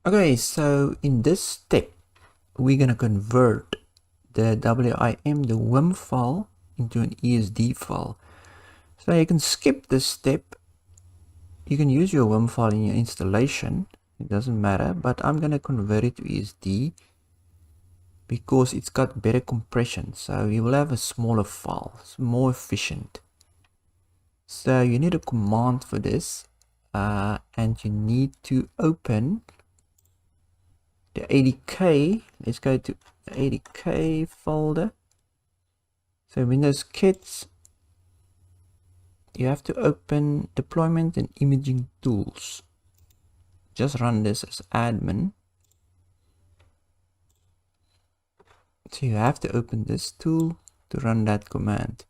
Okay, so in this step, we're going to convert the WIM, the WIM file, into an ESD file. So you can skip this step. You can use your WIM file in your installation. It doesn't matter, but I'm going to convert it to ESD because it's got better compression. So you will have a smaller file. It's more efficient. So you need a command for this, and you need to open the ADK. Let's go to the ADK folder. So Windows Kits, you have to open Deployment and Imaging Tools. Just run this as admin. So you have to open this tool to run that command.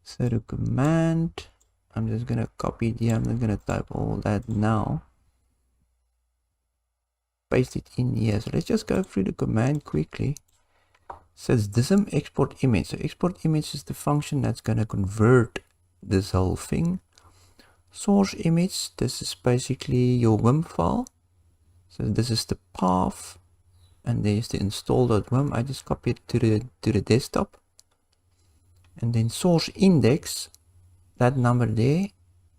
So the command, I'm just gonna copy it here. I'm not gonna type all that now. Paste it in here. So let's just go through the command quickly. It says DISM export image. So export image is the function that's gonna convert this whole thing. Source image, this is basically your WIM file. So this is the path, and there's the install.wim. I just copy it to the desktop. And then source index, that number there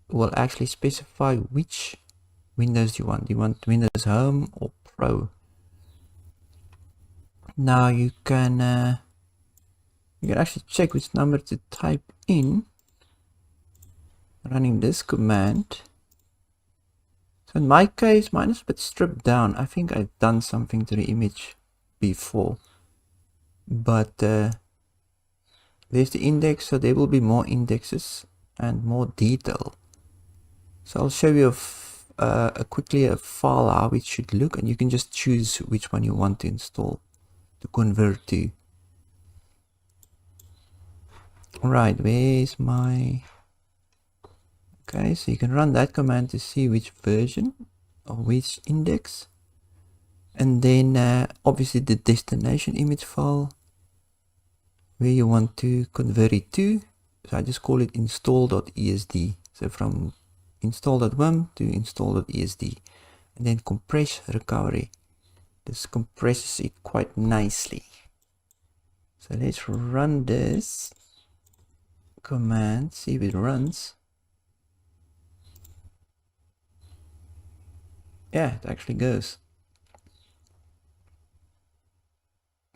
will actually specify which Windows you want. You want Windows Home or Pro. Now you can actually check which number to type in running this command. So in my case, mine is a bit stripped down. I think I've done something to the image before, but there's the index, so there will be more indexes and more detail. So I'll show you quickly a file how it should look, and you can just choose which one you want to install to convert to. Alright, where's my... Okay, so you can run that command to see which version or which index. And then obviously the destination image file where you want to convert it to. So I just call it install.esd. So from install.wim to install.esd. And then compress recovery. This compresses it quite nicely. So let's run this command, see if it runs. Yeah, it actually goes.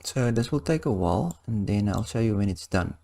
So this will take a while, and then I'll show you when it's done.